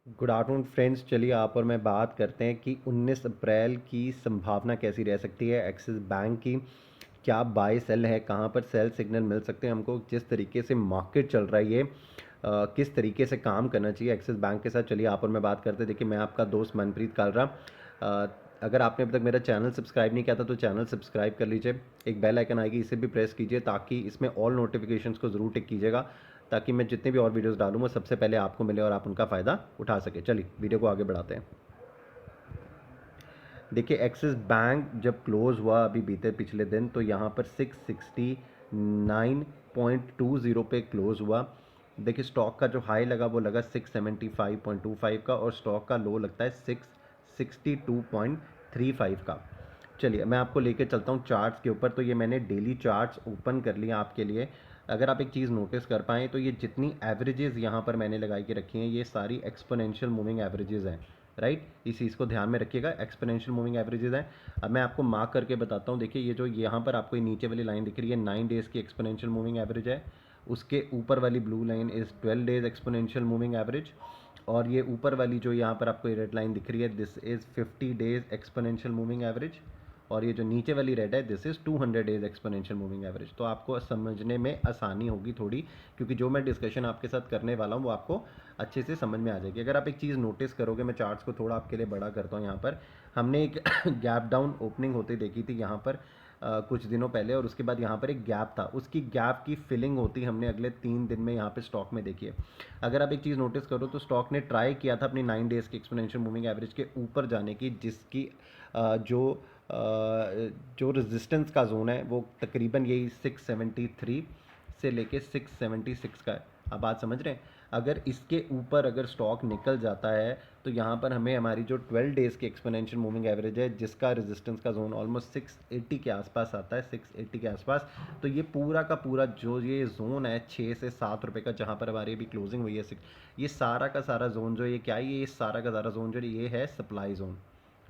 Good afternoon friends. चलिए आप और मैं बात करते हैं कि 19 अप्रैल की संभावना कैसी रह सकती है एक्सिस बैंक की। क्या बाय सेल है, कहाँ पर सेल सिग्नल मिल सकते हैं हमको, जिस तरीके से मार्केट चल रहा है ये किस तरीके से काम करना चाहिए एक्सिस बैंक के साथ। चलिए आप और मैं बात करते हैं। देखिए मैं आपका दोस्त मनप्रीत कालरा। अगर आपने अभी तक मेरा चैनल सब्सक्राइब नहीं किया था तो चैनल सब्सक्राइब कर लीजिए। एक बेल आइकन आएगी, इसे भी प्रेस कीजिए ताकि इसमें ऑल नोटिफिकेशंस को ज़रूर टिक कीजिएगा, ताकि मैं जितने भी और वीडियोस डालूँ वो सबसे पहले आपको मिले और आप उनका फ़ायदा उठा सके। चलिए वीडियो को आगे बढ़ाते हैं। देखिए एक्सिस बैंक जब क्लोज हुआ अभी बीते पिछले दिन, तो यहाँ पर 669.20 पे क्लोज हुआ। देखिए स्टॉक का जो हाई लगा वो लगा 675.25 का, और स्टॉक का लो लगता है 662.35 का। चलिए मैं आपको लेके चलता हूँ चार्ट्स के ऊपर। तो ये मैंने डेली चार्ट्स ओपन कर लिया आपके लिए। अगर आप एक चीज़ नोटिस कर पाएँ तो ये जितनी एवरेजेस यहाँ पर मैंने लगाई के रखी हैं ये सारी एक्सपोनेंशियल मूविंग एवरेजेस हैं। राइट, इस चीज़ को ध्यान में रखिएगा, एक्सपोनेंशियल मूविंग एवरेजेस हैं। अब मैं आपको मार्क करके बताता हूँ। देखिए ये जो यहाँ पर आपको ये नीचे वाली लाइन दिख रही है 9 डेज़ की एक्सपोनेंशियल मूविंग एवरेज है। उसके ऊपर वाली blue line is 12 days exponential moving average. और ये ऊपर वाली जो यहाँ पर आपको ये रेड लाइन दिख रही है this is 50 days exponential moving average. और ये जो नीचे वाली रेड है this is 200 days exponential moving average. तो आपको समझने में आसानी होगी थोड़ी, क्योंकि जो मैं डिस्कशन आपके साथ करने वाला हूँ वो आपको अच्छे से समझ में आ जाएगी। अगर आप एक चीज़ नोटिस करोगे, मैं चार्ट्स को थोड़ा आपके लिए बड़ा करता हूँ। यहाँ पर हमने एक गैप डाउन ओपनिंग होती देखी थी यहाँ पर कुछ दिनों पहले, और उसके बाद यहाँ पर एक गैप था, उसकी गैप की फिलिंग होती हमने अगले 3 दिन में यहाँ पे स्टॉक में देखी है। अगर आप एक चीज़ नोटिस करो तो स्टॉक ने ट्राई किया था अपनी 9 डेज़ की एक्सपोनेंशियल मूविंग एवरेज के ऊपर जाने की, जिसकी जो रेजिस्टेंस का जोन है वो तकरीबन यही 673 से लेके 676 का है। आप बात समझ रहे हैं। अगर इसके ऊपर अगर स्टॉक निकल जाता है तो यहाँ पर हमें हमारी जो 12 डेज़ की एक्सपोनेंशियल मूविंग एवरेज है, जिसका रेजिस्टेंस का जोन ऑलमोस्ट 680 के आसपास आता है, 680 के आसपास। तो ये पूरा का पूरा जो ये जोन है 6 से 7 रुपये का, जहाँ पर हमारी अभी क्लोजिंग हुई है, ये सारा का सारा जोन जो ये क्या है, ये सारा का सारा जोन जो ये है सप्लाई जोन।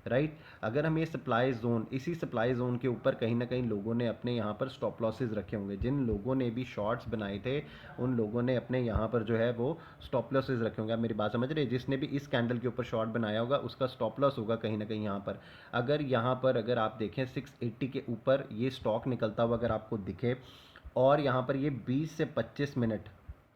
राइट, अगर हम ये सप्लाई जोन, इसी सप्लाई जोन के ऊपर कहीं ना कहीं लोगों ने अपने यहाँ पर स्टॉप लॉसेस रखे होंगे। जिन लोगों ने भी शॉर्ट्स बनाए थे उन लोगों ने अपने यहाँ पर जो है वो स्टॉप लॉसेस रखे होंगे। आप मेरी बात समझ रहे हैं। जिसने भी इस कैंडल के ऊपर शॉर्ट बनाया होगा उसका स्टॉप लॉस होगा कहीं ना कहीं यहाँ पर। अगर यहाँ पर अगर आप देखें 680 के ऊपर ये स्टॉक निकलता हुआ अगर आपको दिखे, और यहाँ पर ये 20 से 25 मिनट,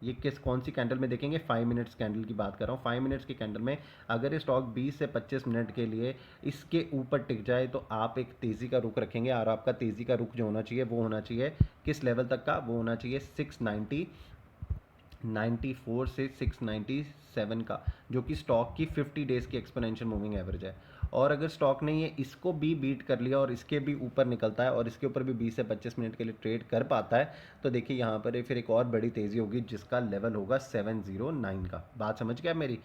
ये किस कौन सी कैंडल में देखेंगे, 5 मिनट्स कैंडल की बात कर रहा हूँ। 5 मिनट्स की कैंडल में अगर ये स्टॉक 20 से 25 मिनट के लिए इसके ऊपर टिक जाए तो आप एक तेज़ी का रुख रखेंगे। और आपका तेज़ी का रुख जो होना चाहिए वो होना चाहिए किस लेवल तक का, वो होना चाहिए 694 से 697 का, जो कि स्टॉक की 50 डेज़ की एक्सपोनेंशियल मूविंग एवरेज है। और अगर स्टॉक ने ये इसको भी बीट कर लिया और इसके भी ऊपर निकलता है और इसके ऊपर भी 20 से 25 मिनट के लिए ट्रेड कर पाता है, तो देखिए यहाँ पर फिर एक और बड़ी तेज़ी होगी जिसका लेवल होगा 709 का। बात समझ गया मेरी।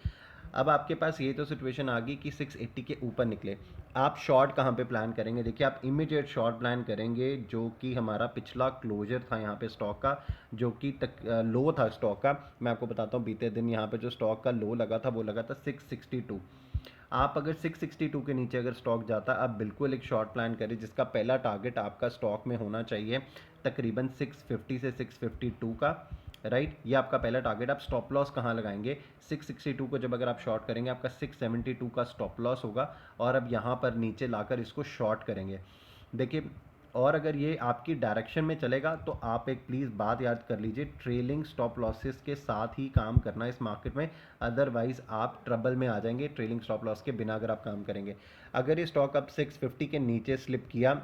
अब आपके पास ये तो सिचुएशन आ गई कि 680 के ऊपर निकले। आप शॉर्ट कहाँ पे प्लान करेंगे? देखिए आप इमीडिएट शॉर्ट प्लान करेंगे, जो कि हमारा पिछला क्लोजर था यहाँ पे स्टॉक का, जो कि तक लो था स्टॉक का। मैं आपको बताता हूँ बीते दिन यहाँ पे जो स्टॉक का लो लगा था वो लगा था 662। आप अगर 662 के नीचे अगर स्टॉक जाता, आप बिल्कुल एक शॉर्ट प्लान करें जिसका पहला टारगेट आपका स्टॉक में होना चाहिए तकरीबन 650 से 652 का। राइट, ये आपका पहला टारगेट। आप स्टॉप लॉस कहाँ लगाएंगे? 662 को जब अगर आप शॉर्ट करेंगे आपका 672 का स्टॉप लॉस होगा, और अब यहाँ पर नीचे लाकर इसको शॉर्ट करेंगे। देखिए, और अगर ये आपकी डायरेक्शन में चलेगा तो आप एक प्लीज़ बात याद कर लीजिए, ट्रेलिंग स्टॉप लॉसेस के साथ ही काम करना है इस मार्केट में। अदरवाइज आप ट्रबल में आ जाएंगे ट्रेलिंग स्टॉप लॉस के बिना अगर आप काम करेंगे। अगर ये स्टॉक अब 650 के नीचे स्लिप किया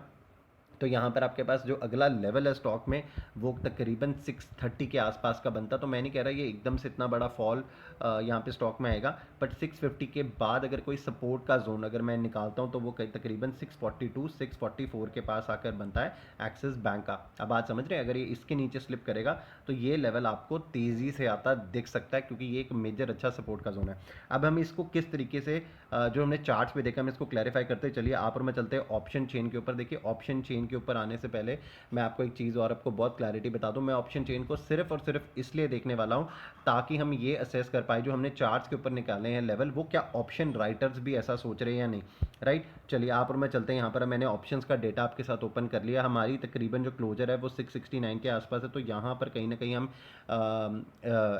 तो यहाँ पर आपके पास जो अगला लेवल है स्टॉक में वो तकरीबन 630 के आसपास का बनता। तो मैं नहीं कह रहा ये एकदम से इतना बड़ा फॉल यहाँ पे स्टॉक में आएगा, बट 650 के बाद अगर कोई सपोर्ट का जोन अगर मैं निकालता हूँ तो वो तकरीबन 642 644 के पास आकर बनता है एक्सिस बैंक का। अब बात समझ रहे हैं। अगर ये इसके नीचे स्लिप करेगा तो ये लेवल आपको तेज़ी से आता दिख सकता है, क्योंकि ये एक मेजर अच्छा सपोर्ट का जोन है। अब हम इसको किस तरीके से जो हमने चार्ट्स पे देखा हम इसको क्लैरिफाई करते चलिए। आप और मैं चलते हैं ऑप्शन चेन के ऊपर। देखिए ऑप्शन चेन के ऊपर आने से पहले मैं आपको एक चीज़ और आपको बहुत क्लैरिटी बता दूं, मैं ऑप्शन चेन को सिर्फ और सिर्फ इसलिए देखने वाला हूं ताकि हम ये असेस कर पाए जो हमने चार्ट्स के ऊपर निकाले हैं लेवल, वो क्या ऑप्शन राइटर्स भी ऐसा सोच रहे हैं या नहीं, राइट। चलिए आप और मैं चलते हैं, यहाँ पर मैंने ऑप्शंस का डेटा आपके साथ ओपन कर लिया। हमारी तकरीबन जो क्लोजर है वो 669 के आसपास है, तो यहाँ पर कहीं ना कहीं हम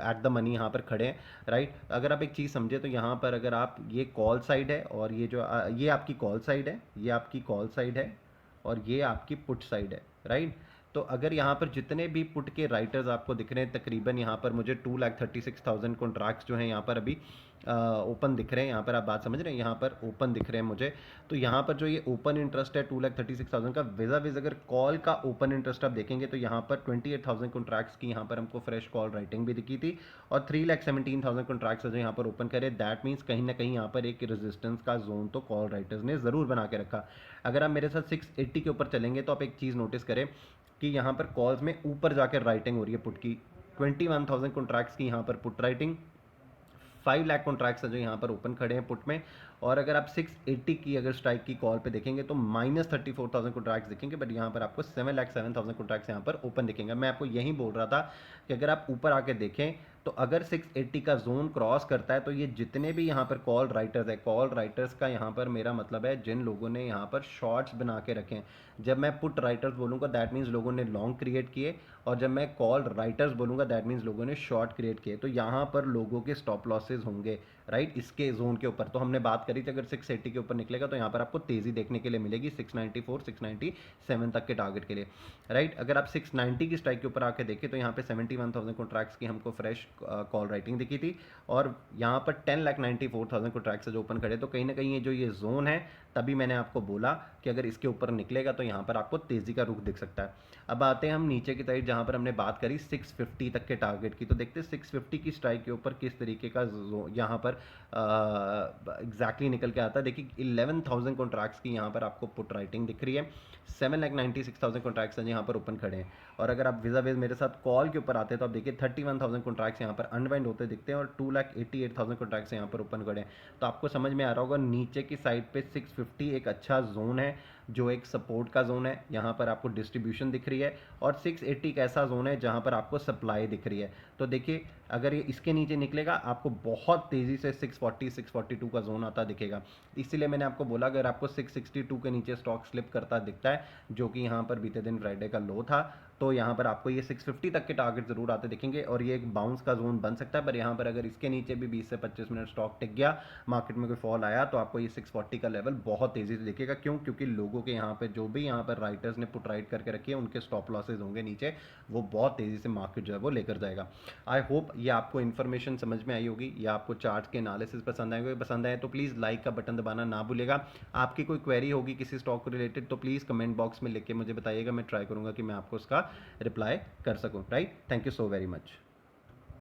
एट द मनी यहाँ पर खड़े हैं, राइट। अगर आप एक चीज़ समझे तो यहाँ पर अगर आप ये कॉल साइड है और ये जो ये आपकी कॉल साइड है, ये आपकी कॉल साइड है और ये आपकी पुट साइड है, राइट। तो अगर यहाँ पर जितने भी पुट के राइटर्स आपको दिख रहे हैं तकरीबन यहाँ पर मुझे 2,36,000 कॉन्ट्रैक्ट्स जो हैं यहाँ पर अभी ओपन दिख रहे हैं। यहाँ पर आप बात समझ रहे हैं, यहाँ पर ओपन दिख रहे हैं मुझे। तो यहाँ पर जो ये ओपन इंटरेस्ट है 2,36,000 का विजा विज अगर कॉल का ओपन इंटरेस्ट आप देखेंगे तो यहाँ पर 28,000 कॉन्ट्रैक्ट्स की यहाँ पर हमको फ्रेश कॉल राइटिंग भी दिखी थी और 3,17,000 कॉन्ट्रैक्ट्स जो यहाँ पर ओपन करे। दैट मीन्स कहीं ना कहीं यहाँ पर एक रेजिस्टेंस का जोन तो कॉल राइटर्स ने ज़रूर बना के रखा। अगर आप मेरे साथ 680 के ऊपर चलेंगे तो आप एक चीज़ नोटिस करें कि यहाँ पर कॉल्स में ऊपर जाकर राइटिंग हो रही है पुट की, 21,000 कॉन्ट्रैक्ट्स की यहाँ पर पुट राइटिंग, 5 लाख कॉन्ट्रैक्ट्स जो यहाँ पर ओपन खड़े हैं पुट में। और अगर आप 680 की अगर स्ट्राइक की कॉल पे देखेंगे तो -34,000 कॉन्ट्रैक्ट्स दिखेंगे, बट यहाँ पर आपको 7,07,000 कॉन्ट्रैक्ट्स यहाँ पर ओपन दिखेंगे। मैं आपको यही बोल रहा था कि अगर आप ऊपर आके देखें तो अगर 680 का जोन क्रॉस करता है तो ये जितने भी यहाँ पर कॉल राइटर्स है, कॉल राइटर्स का यहाँ पर मेरा मतलब है जिन लोगों ने यहाँ पर शॉर्ट्स बना के रखे हैं। जब मैं पुट राइटर्स बोलूँगा दैट मीन्स लोगों ने लॉन्ग क्रिएट किए, और जब मैं कॉल राइटर्स बोलूँगा दैट मीन्स लोगों ने शॉर्ट क्रिएट किए। तो यहाँ पर लोगों के स्टॉप लॉसेज होंगे, राइट, इसके जोन के ऊपर। तो हमने बात करी थी अगर 680 के ऊपर निकलेगा तो यहाँ पर आपको तेज़ी देखने के लिए मिलेगी 694 697 तक के टारगेट के लिए, राइट। अगर आप 690 की स्ट्राइक के ऊपर आके देखें तो यहाँ पे 71,000 कॉन्ट्रैक्ट्स की हमको फ्रेश कॉल राइटिंग दिखी थी और यहाँ पर 10,94,000 कॉन्ट्रैक्ट्स जो ओपन खड़े। तो कहीं ना कहीं ये जो ये जोन है, तभी मैंने आपको बोला कि अगर इसके ऊपर निकलेगा तो यहाँ पर आपको तेज़ी का रुख दिख सकता है। अब आते हैं हम नीचे की साइड जहाँ पर हमने बात करी 650 तक के टारगेट की। तो देखते हैं 650 की स्ट्राइक के ऊपर किस तरीके का यहाँ पर एग्जैक्टली निकल के आता है। देखिए 11,000 कॉन्ट्रैक्ट्स की यहाँ पर आपको पुट राइटिंग दिख रही है, 7,96,000 कॉन्ट्रैक्ट्स हैं यहाँ पर ओपन खड़े हैं। और अगर आप विजा विज मेरे साथ कॉल के ऊपर आते हैं तो आप देखिए 31,000 कॉन्ट्रैक्ट्स यहाँ पर अनवाइंड होते दिखते हैं और 2,88,000 कॉन्ट्रैक्ट्स यहाँ पर ओपन खड़े हैं। तो आपको समझ में आ रहा होगा नीचे की साइड पे 650 एक अच्छा जोन है जो एक सपोर्ट का जोन है, यहाँ पर आपको डिस्ट्रीब्यूशन दिख रही है, और 680 एक ऐसा जोन है जहाँ पर आपको सप्लाई दिख रही है। तो देखिए अगर ये इसके नीचे निकलेगा आपको बहुत तेज़ी से 640 642 का जोन आता दिखेगा। इसीलिए मैंने आपको बोला अगर आपको 662 के नीचे स्टॉक स्लिप करता दिखता है जो कि यहाँ पर बीते दिन फ्राइडे का लो था, तो यहाँ पर आपको ये 650 तक के टारगेट जरूर आते दिखेंगे और ये एक बाउंस का जोन बन सकता है। पर यहाँ पर अगर इसके नीचे भी 20 से 25 मिनट स्टॉक टिक गया, मार्केट में कोई फॉल आया, तो आपको ये 640 का लेवल बहुत तेज़ी से दिखेगा। क्यों? क्योंकि लोगों के यहाँ पे जो भी यहाँ पर राइटर्स ने पुट राइट करके रखी है उनके स्टॉप लॉसेज होंगे नीचे, वो बहुत तेज़ी से मार्केट जो है वो लेकर जाएगा। आई होप ये आपको इन्फॉर्मेशन समझ में आई होगी या आपको चार्ट के एनालिसिस पसंद आएंगे। पसंद आए तो प्लीज़ लाइक का बटन दबाना ना भूलेगा। आपकी कोई क्वेरी होगी किसी स्टॉक को रिलेटेड तो प्लीज़ कमेंट बॉक्स में लिख के मुझे बताइएगा, मैं ट्राई करूँगा कि मैं आपको उसका रिप्लाई कर सकूँ, right. Thank you so very much.